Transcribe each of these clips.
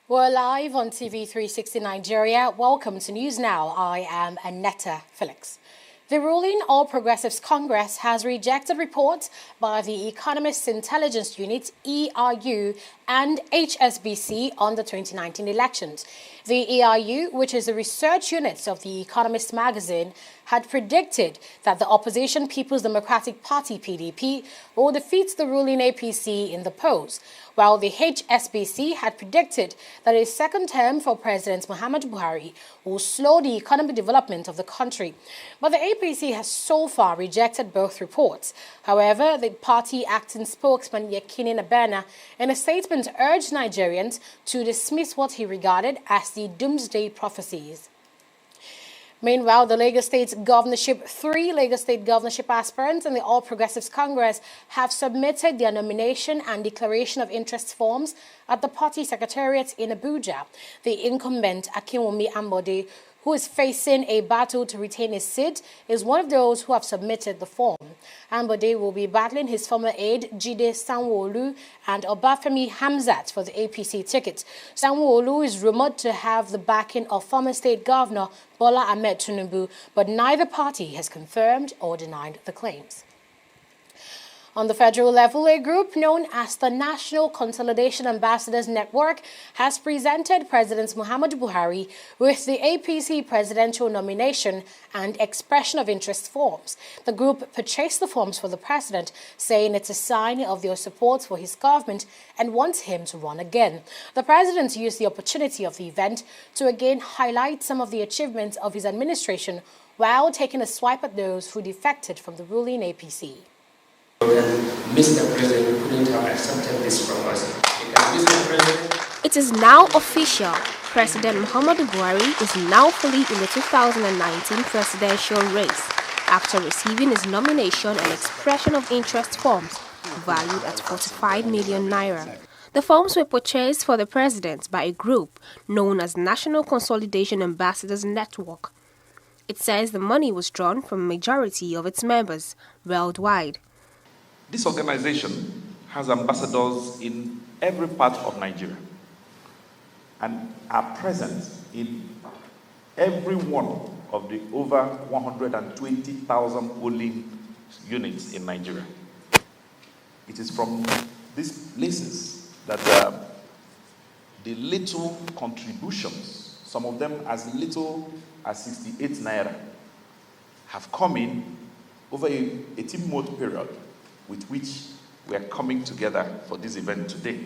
We're live on TV360 Nigeria. Welcome to News Now. I am Annetta Felix. The ruling All Progressives Congress has rejected reports by the Economist Intelligence Unit, ERU, and HSBC on the 2019 elections. The ERU, which is the research unit of the Economist magazine, had predicted that the opposition People's Democratic Party, PDP, will defeat the ruling APC in the polls, while the HSBC had predicted that a second term for President Muhammadu Buhari will slow the economic development of the country. But the APC has so far rejected both reports. However, the party acting spokesman Yekini Nabena, in a statement, urged Nigerians to dismiss what he regarded as the doomsday prophecies. Meanwhile, the Lagos State governorship, 3 Lagos State governorship aspirants in the All Progressives Congress have submitted their nomination and declaration of interest forms at the party secretariat in Abuja. The incumbent Akinwumi Ambode, who is facing a battle to retain his seat, is one of those who have submitted the form. Ambode will be battling his former aide, Jide Sanwo-Olu, and Obafemi Hamzat for the APC ticket. Sanwo-Olu is rumored to have the backing of former state governor Bola Ahmed Tinubu, but neither party has confirmed or denied the claims. On the federal level, a group known as the National Consolidation Ambassadors Network has presented President Muhammadu Buhari with the APC presidential nomination and expression of interest forms. The group purchased the forms for the president, saying it's a sign of their support for his government and wants him to run again. The president used the opportunity of the event to again highlight some of the achievements of his administration while taking a swipe at those who defected from the ruling APC. Mr. President couldn't have accepted this from us. Mr. President. It is now official. President Muhammadu Buhari is now fully in the 2019 presidential race after receiving his nomination and expression of interest forms valued at 45 million naira. The forms were purchased for the president by a group known as National Consolidation Ambassadors Network. It says the money was drawn from a majority of its members worldwide. This organization has ambassadors in every part of Nigeria and are present in every one of the over 120,000 polling units in Nigeria. It is from these places that the little contributions, some of them as little as 68 naira, have come in over a 18-month period, with which we are coming together for this event today.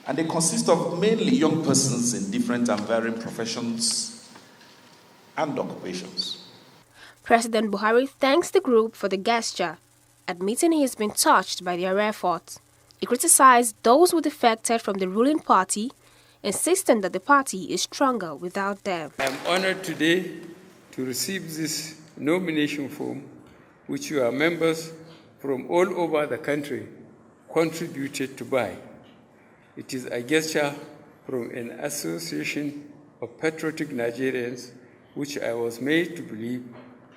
And they consist of mainly young persons in different and varying professions and occupations. President Buhari thanks the group for the gesture, admitting he has been touched by their efforts. He criticized those who defected from the ruling party, insisting that the party is stronger without them. I am honored today to receive this nomination form, which your members from all over the country contributed to buy. It is a gesture from an association of patriotic Nigerians, which I was made to believe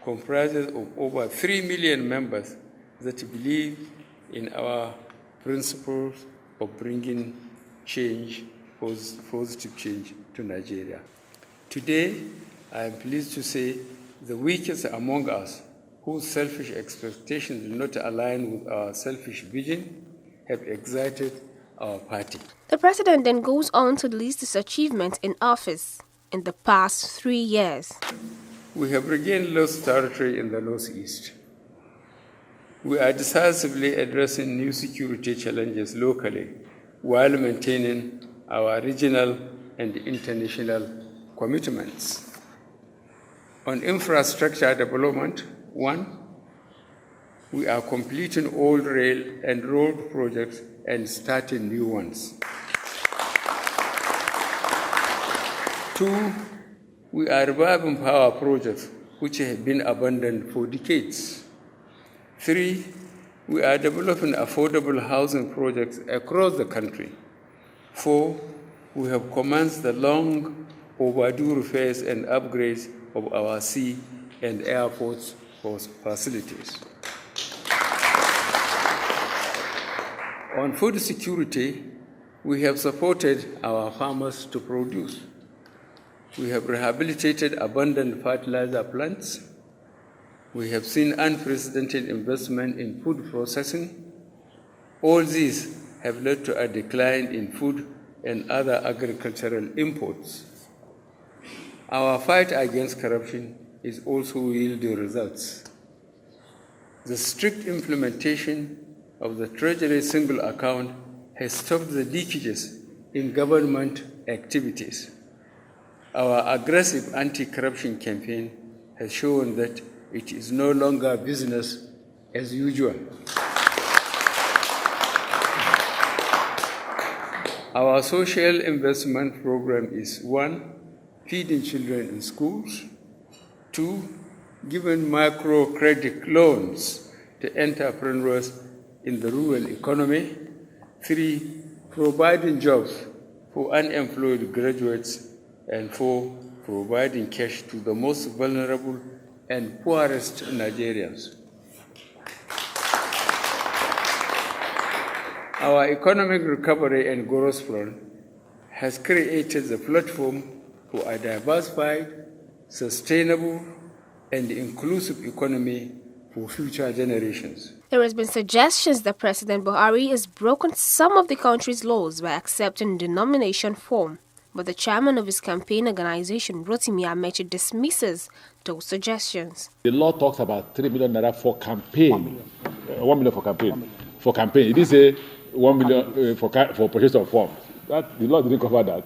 comprises of over 3 million members that believe in our principles of bringing change, positive change to Nigeria. Today, I am pleased to say the weakest among us, whose selfish expectations do not align with our selfish vision, have excited our party. The president then goes on to list his achievements in office in the past 3 years. We have regained lost territory in the northeast. We are decisively addressing new security challenges locally while maintaining our regional and international commitments. On infrastructure development, 1, we are completing all rail and road projects and starting new ones. 2, we are reviving power projects which have been abandoned for decades. 3, we are developing affordable housing projects across the country. 4, we have commenced the long overdue repairs and upgrades of our sea and airports facilities. On food security, we have supported our farmers to produce. We have rehabilitated abandoned fertilizer plants. We have seen unprecedented investment in food processing. All these have led to a decline in food and other agricultural imports. Our fight against corruption is also yielding results. The strict implementation of the Treasury single account has stopped the leakages in government activities. Our aggressive anti-corruption campaign has shown that it is no longer business as usual. Our social investment program is 1, feeding children in schools, 2, giving microcredit loans to entrepreneurs in the rural economy, 3, providing jobs for unemployed graduates, and 4, providing cash to the most vulnerable and poorest Nigerians. Our economic recovery and growth plan has created the platform for a diversified, sustainable, and inclusive economy for future generations. There has been suggestions that President Buhari has broken some of the country's laws by accepting the nomination form. But the chairman of his campaign organization, Rotimi Amechi, dismisses those suggestions. The law talks about 3 million naira for campaign. 1 million for campaign. For campaign. It is a 1 million for purchase of form. That the law didn't cover that.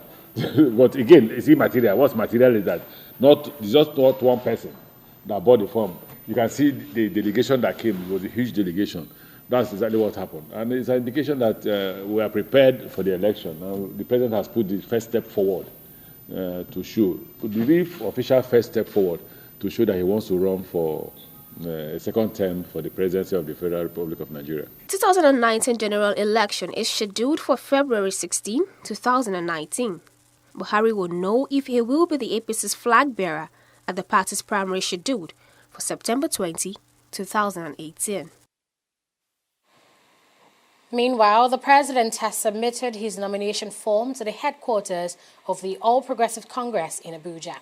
But again, it's immaterial. What's material is that it's just not one person that bought the form. You can see the delegation that came. It was a huge delegation. That's exactly what happened. And it's an indication that we are prepared for the election. Now, the president has put the first step forward to show, the official first step forward to show that he wants to run for a second term for the presidency of the Federal Republic of Nigeria. 2019 general election is scheduled for February 16, 2019. Buhari will know if he will be the APC's flag bearer at the party's primary scheduled for September 20, 2018. Meanwhile, the president has submitted his nomination form to the headquarters of the All Progressive Congress in Abuja.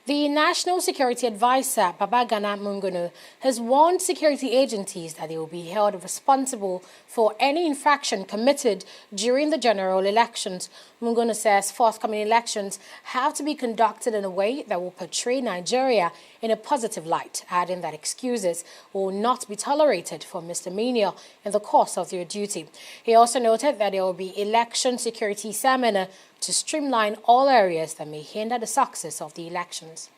The National Security Advisor, Babagana Mungono, has warned security agencies that they will be held responsible for any infraction committed during the general elections. Mungono says forthcoming elections have to be conducted in a way that will portray Nigeria in a positive light, adding that excuses will not be tolerated for misdemeanor in the course of their duty. He also noted that there will be election security seminar to streamline all areas that may hinder the success of the elections.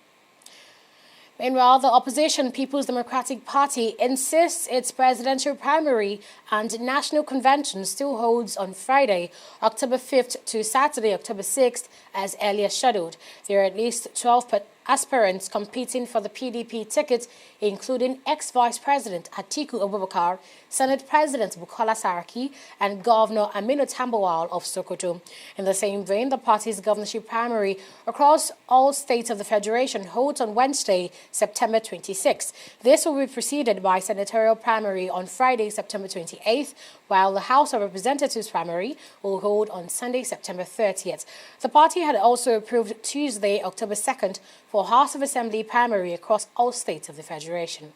Meanwhile, the opposition People's Democratic Party insists its presidential primary and national convention still holds on Friday, October 5th to Saturday, October 6th, as earlier scheduled. There are at least 12 aspirants competing for the PDP ticket, including ex-Vice President Atiku Abubakar, Senate President Bukola Saraki, and Governor Aminu Tambuwal of Sokoto. In the same vein, the party's governorship primary across all states of the Federation holds on Wednesday, September 26th. This will be preceded by senatorial primary on Friday, September 28th, while the House of Representatives primary will hold on Sunday, September 30th. The party had also approved Tuesday, October 2nd, for House of Assembly primary across all states of the Federation.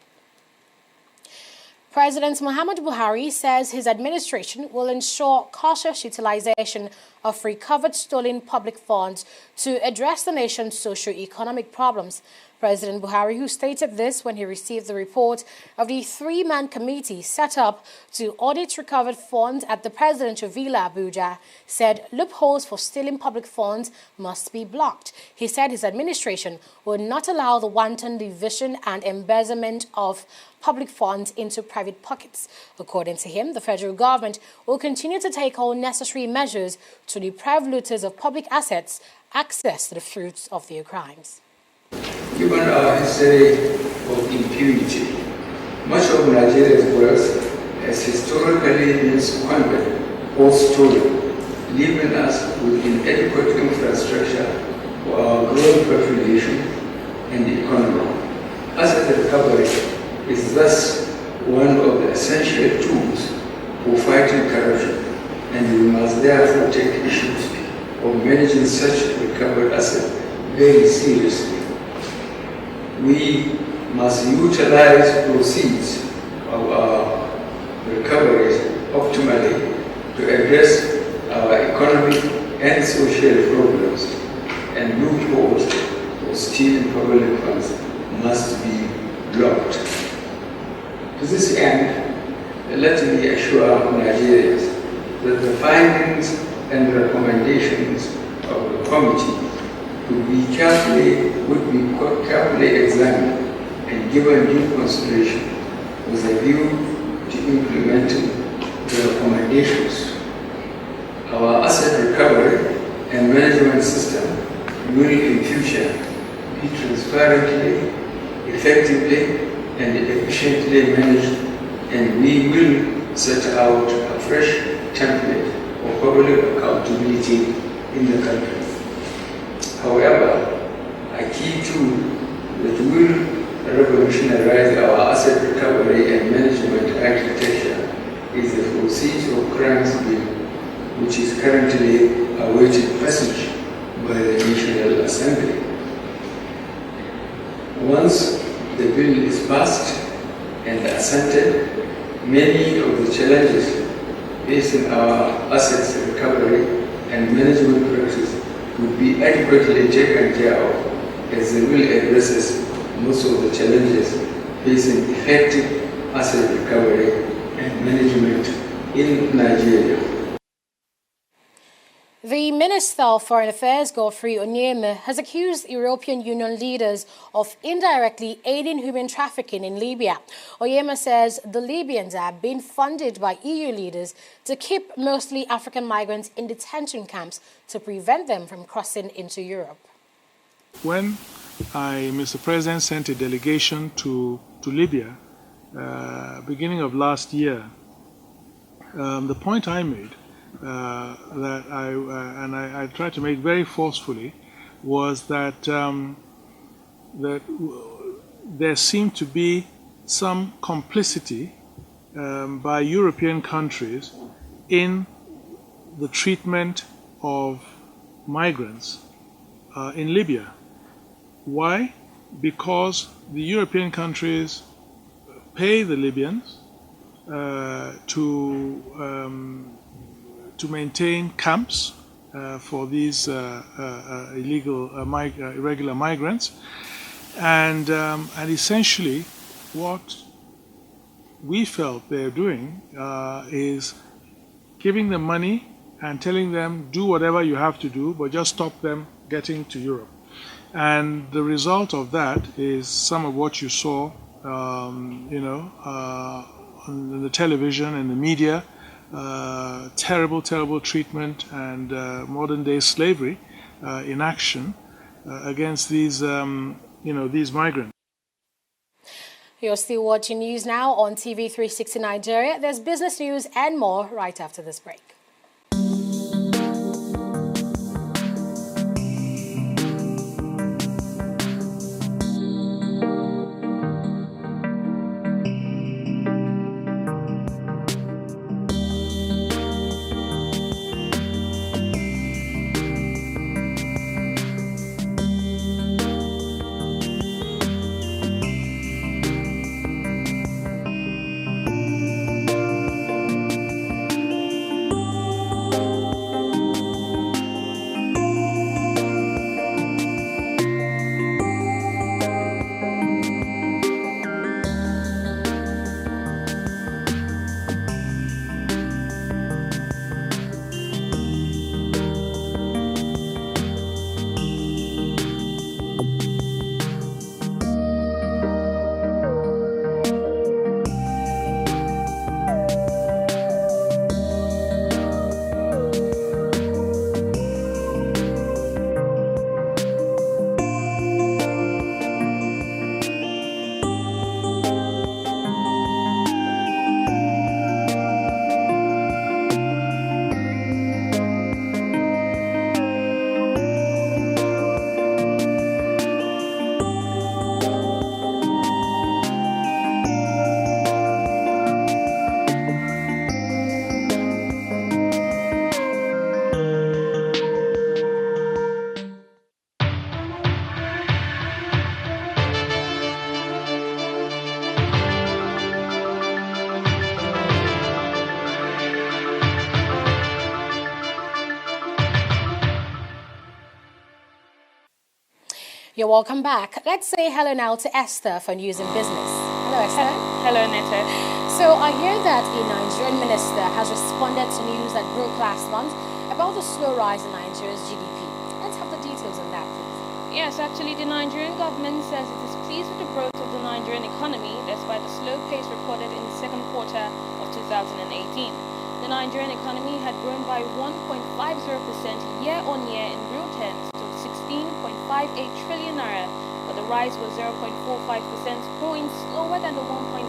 President Muhammadu Buhari says his administration will ensure cautious utilization of recovered stolen public funds to address the nation's socio-economic problems. President Buhari, who stated this when he received the report of the three-man committee set up to audit recovered funds at the presidential villa Abuja, said loopholes for stealing public funds must be blocked. He said his administration will not allow the wanton division and embezzlement of public funds into private pockets. According to him, the federal government will continue to take all necessary measures to deprive looters of public assets access to the fruits of their crimes. Given our history of impunity, much of Nigeria's wealth has historically been squandered or stolen, leaving us with inadequate infrastructure for our growing population and the economy. Asset recovery is thus one of the essential tools for fighting corruption, and we must therefore take issues of managing such recovered assets very seriously. We must utilize proceeds of our recoveries optimally to address our economic and social problems, and loopholes for stealing public funds must be blocked. To this end, let me assure Nigerians that the findings and recommendations of the committee would be carefully examined and given due consideration with a view to implementing the recommendations. Our asset recovery and management system will in future be transparently, effectively, and efficiently managed, and we will set out a fresh template of public accountability in the country. However, a key tool that will revolutionize our asset recovery and management architecture is the Proceeds of Crimes Bill, which is currently awaiting passage by the National Assembly. Once the bill is passed and assented, many of the challenges facing our assets recovery and management practice would be adequately taken care of, as the bill addresses most of the challenges facing effective asset recovery and management in Nigeria. The Minister of Foreign Affairs, Godfrey Onyema, has accused European Union leaders of indirectly aiding human trafficking in Libya. Onyema says the Libyans are being funded by EU leaders to keep mostly African migrants in detention camps to prevent them from crossing into Europe. When Mr. President, sent a delegation to Libya, beginning of last year, the point I made that I tried to make very forcefully was that that there seemed to be some complicity by European countries in the treatment of migrants in Libya. Why? Because the European countries pay the Libyans to maintain camps for these irregular migrants, and essentially what we felt they're doing is giving them money and telling them do whatever you have to do, but just stop them getting to Europe. And the result of that is some of what you saw, on the television and the media. Terrible treatment and modern day slavery in action against these these migrants. You're still watching News Now on TV360 Nigeria. There's business news and more right after this break. You're welcome back. Let's say hello now to Esther for News and Business. Hello, Esther. Hello, Netta. So I hear that a Nigerian minister has responded to news that broke last month about the slow rise in Nigeria's GDP. Let's have the details on that, please. Yes, actually, the Nigerian government says it is pleased with the growth of the Nigerian economy despite the slow pace reported in the second quarter of 2018. The Nigerian economy had grown by 1.50% year-on-year in real terms to 16.58 trillion naira, but the rise was 0.45% points slower than the 1.95%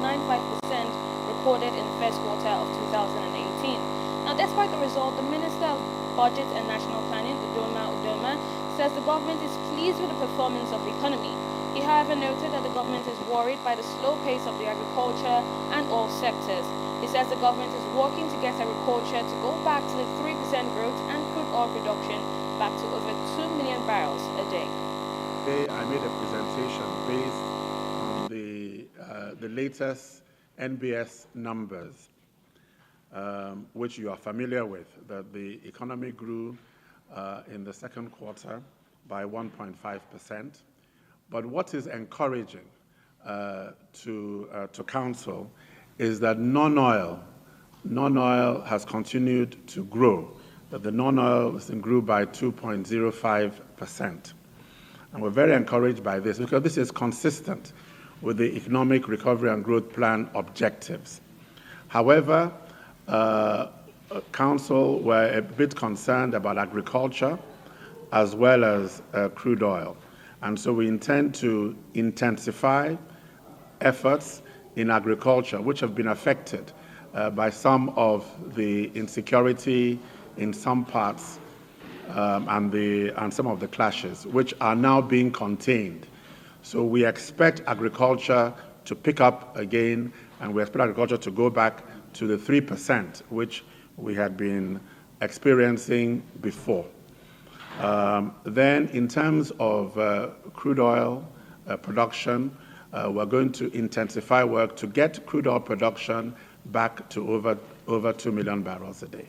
recorded in the first quarter of 2018. Now, despite the result, the Minister of Budget and National Planning, Udoma, says the government is pleased with the performance of the economy. He, however, noted that the government is worried by the slow pace of the agriculture and all sectors. He says the government is working to get agriculture to go back to the 3% growth and crude oil production back to over 2 million barrels a day. Today I made a presentation based on the latest NBS numbers, which you are familiar with, that the economy grew in the second quarter by 1.5%. But what is encouraging to council is that non-oil has continued to grow, that the non-oil grew by 2.05%. And we're very encouraged by this because this is consistent with the Economic Recovery and Growth Plan objectives. However, council were a bit concerned about agriculture as well as crude oil. And so we intend to intensify efforts in agriculture, which have been affected by some of the insecurity in some parts and some of the clashes, which are now being contained. So we expect agriculture to pick up again, and we expect agriculture to go back to the 3%, which we had been experiencing before. Then in terms of crude oil production, we're going to intensify work to get crude oil production back to over 2 million barrels a day.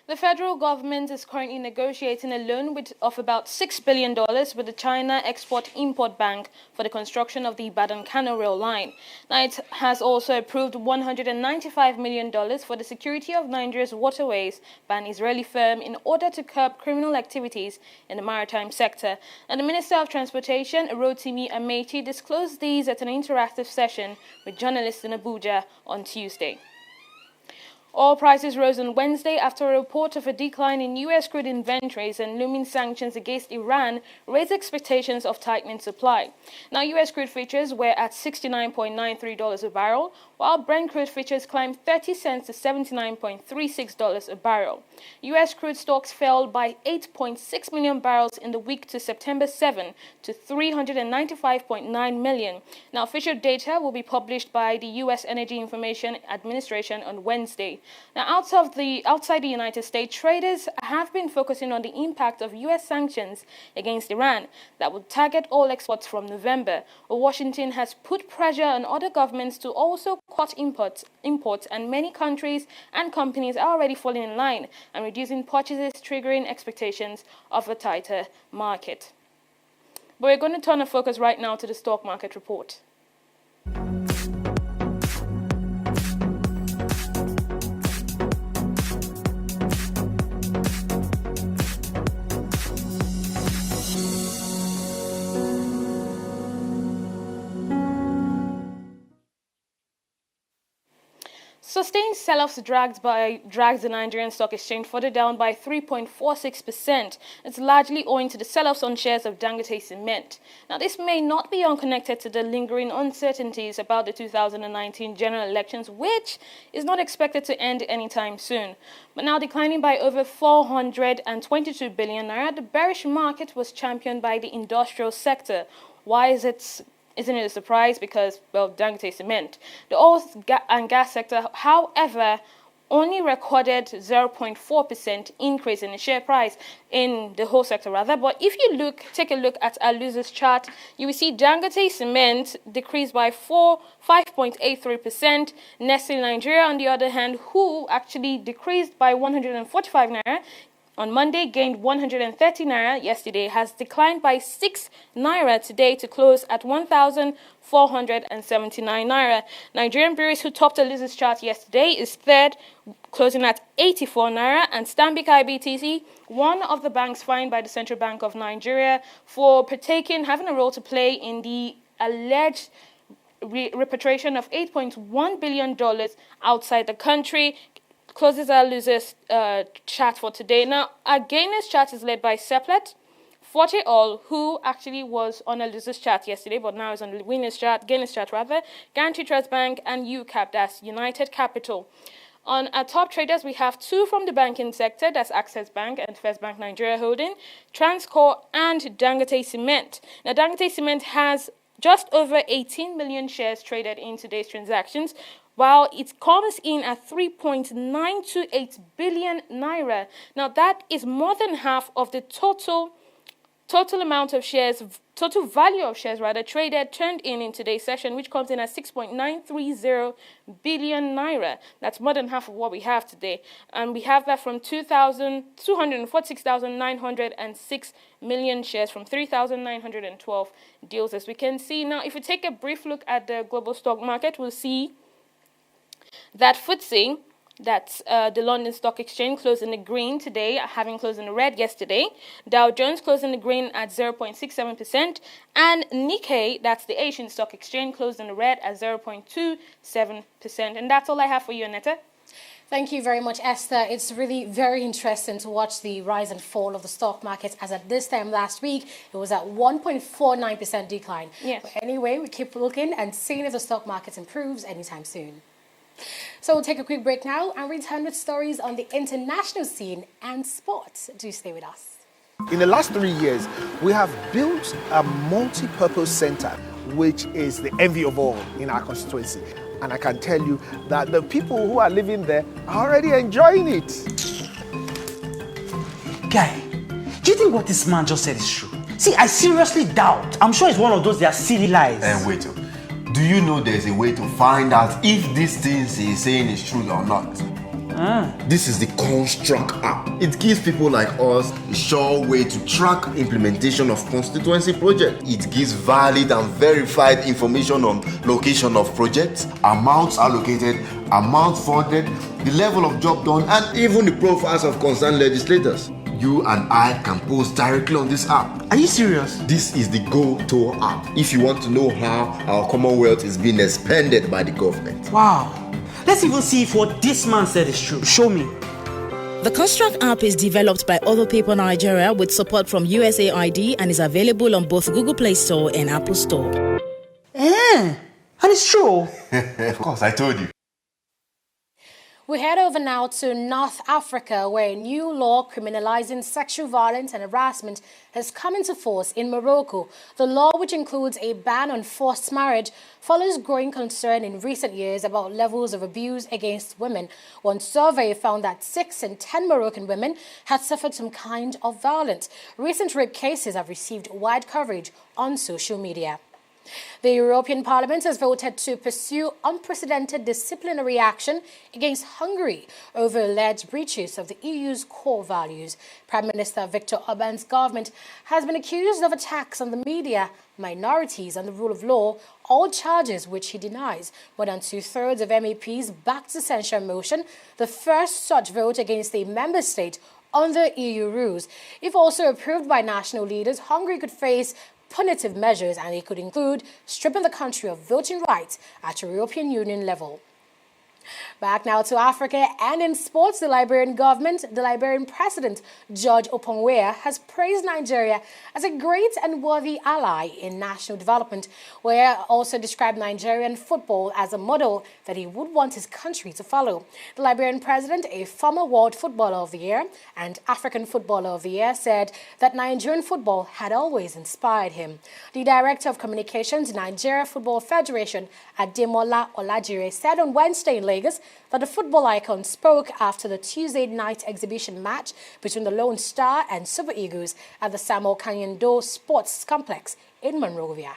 The federal government is currently negotiating a loan of about $6 billion with the China Export-Import Bank for the construction of the Ibadan-Kano rail line. Now, it has also approved $195 million for the security of Nigeria's waterways by an Israeli firm in order to curb criminal activities in the maritime sector. And the Minister of Transportation, Rotimi Amechi, disclosed these at an interactive session with journalists in Abuja on Tuesday. Oil prices rose on Wednesday after a report of a decline in U.S. crude inventories and looming sanctions against Iran raised expectations of tightening supply. Now, U.S. crude futures were at $69.93 a barrel, while Brent crude futures climbed 30 cents to $79.36 a barrel. U.S. crude stocks fell by 8.6 million barrels in the week to September 7 to 395.9 million. Now, official data will be published by the U.S. Energy Information Administration on Wednesday. Now, outside the United States, traders have been focusing on the impact of U.S. sanctions against Iran that would target all exports from November. Washington has put pressure on other governments to also cut imports, and many countries and companies are already falling in line and reducing purchases, triggering expectations of a tighter market. But we're going to turn our focus right now to the stock market report. Sustained sell-offs dragged the Nigerian Stock Exchange further down by 3.46%. It's largely owing to the sell-offs on shares of Dangote Cement. Now, this may not be unconnected to the lingering uncertainties about the 2019 general elections, which is not expected to end anytime soon. But now declining by over 422 billion naira, the bearish market was championed by the industrial sector. Why is it? Isn't it a surprise? Because, well, Dangote Cement. The oil and gas sector, however, only recorded 0.4% increase in the share price in the whole sector, rather. But if you take a look at Aluza's chart, you will see Dangote Cement decreased by 5.83%. Nestle Nigeria, on the other hand, who actually decreased by 145 naira, on Monday gained 130 naira yesterday, has declined by 6 naira today to close at 1,479 naira. Nigerian breweries, who topped the losers chart yesterday, is third, closing at 84 naira, and Stanbic IBTC, one of the banks fined by the Central Bank of Nigeria for having a role to play in the alleged repatriation of $8.1 billion outside the country, closes our losers chart for today. Now, our gainers chart is led by Seplat, Forte All, who actually was on a losers chart yesterday, but now is on the gainers chart, Guarantee Trust Bank, and UCAP, that's United Capital. On our top traders, we have two from the banking sector, that's Access Bank and First Bank Nigeria Holding, Transcorp, and Dangote Cement. Now, Dangote Cement has just over 18 million shares traded in today's transactions, while it comes in at 3.928 billion naira. Now, that is more than half of the total value of shares turned in today's session, which comes in at 6.930 billion naira. That's more than half of what we have today. And we have that from 246,906 million shares from 3,912 deals, as we can see. Now, if we take a brief look at the global stock market, we'll see that FTSE, that's the London Stock Exchange, closed in the green today, having closed in the red yesterday. Dow Jones closed in the green at 0.67%. And Nikkei, that's the Asian Stock Exchange, closed in the red at 0.27%. And that's all I have for you, Aneta. Thank you very much, Esther. It's really very interesting to watch the rise and fall of the stock market, as at this time last week, it was at 1.49% decline. Yes. But anyway, we keep looking and seeing if the stock market improves anytime soon. So we'll take a quick break now and return with stories on the international scene and sports. Do stay with us. In the last 3 years, we have built a multi-purpose center, which is the envy of all in our constituency. And I can tell you that the people who are living there are already enjoying it. Guy, do you think what this man just said is true? See, I seriously doubt. I'm sure it's one of those their silly lies. Wait. Do you know there's a way to find out if these things he's saying is true or not? This is the Construct app. It gives people like us a sure way to track implementation of constituency projects. It gives valid and verified information on location of projects, amounts allocated, amount funded, the level of job done, and even the profiles of concerned legislators. You and I can post directly on this app. Are you serious? This is the Go-To app if you want to know how our Commonwealth is being expanded by the government. Wow. Let's even see if what this man said is true. Show me. The Construct app is developed by Other Paper Nigeria with support from USAID and is available on both Google Play Store and Apple Store. And it's true. Of course, I told you. We head over now to North Africa, where a new law criminalizing sexual violence and harassment has come into force in Morocco. The law, which includes a ban on forced marriage, follows growing concern in recent years about levels of abuse against women. One survey found that 6 in 10 Moroccan women had suffered some kind of violence. Recent rape cases have received wide coverage on social media. The European Parliament has voted to pursue unprecedented disciplinary action against Hungary over alleged breaches of the EU's core values. Prime Minister Viktor Orban's government has been accused of attacks on the media, minorities and the rule of law, all charges which he denies. More than 2/3 of MEPs backed the censure motion, the first such vote against a member state under EU rules. If also approved by national leaders, Hungary could face punitive measures, and it could include stripping the country of voting rights at European Union level. Back now to Africa, and in sports, the Liberian president, George Oponwea, has praised Nigeria as a great and worthy ally in national development, where also described Nigerian football as a model that he would want his country to follow. The Liberian president, a former World Footballer of the Year and African Footballer of the Year, said that Nigerian football had always inspired him. The Director of Communications, Nigeria Football Federation, Ademola Olajire, said on Wednesday in Lagos that the football icon spoke after the Tuesday night exhibition match between the Lone Star and Super Eagles at the Samuel Kanyendo Sports Complex in Monrovia.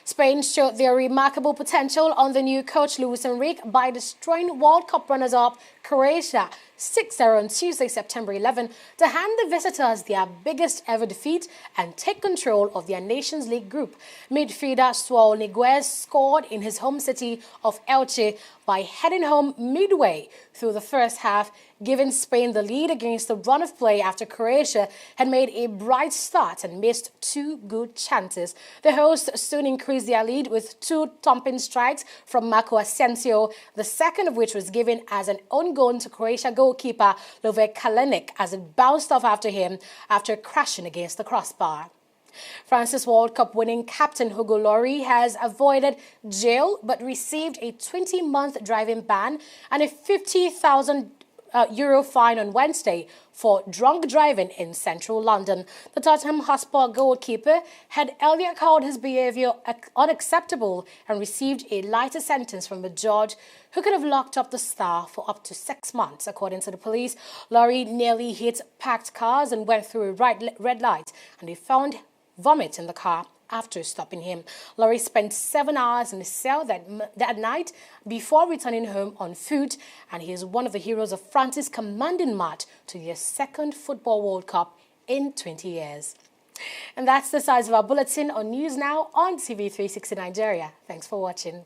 Spain showed their remarkable potential on the new coach Luis Enrique by destroying World Cup runners-up Croatia 6-0 on Tuesday, September 11, to hand the visitors their biggest ever defeat and take control of their Nations League group. Midfielder Saul Niguez scored in his home city of Elche by heading home midway through the first half, giving Spain the lead against the run of play after Croatia had made a bright start and missed two good chances. The hosts soon increased their lead with two thumping strikes from Marco Asensio, the second of which was given as an own goal to Croatia goalkeeper Lovre Kalinic as it bounced off after him after crashing against the crossbar. France's World Cup winning captain Hugo Lloris has avoided jail but received a 20-month driving ban and a 50,000 euro fine on Wednesday for drunk driving in central London. The Tottenham Hotspur goalkeeper had earlier called his behaviour unacceptable and received a lighter sentence from the judge, who could have locked up the star for up to 6 months. According to the police, Lloris nearly hit packed cars and went through a red light, and they found vomit in the car after stopping him. Lloris spent 7 hours in the cell that night before returning home on foot, and he is one of the heroes of France's commanding march to their second Football World Cup in 20 years. And that's the size of our bulletin on News Now on TV360 Nigeria. Thanks for watching.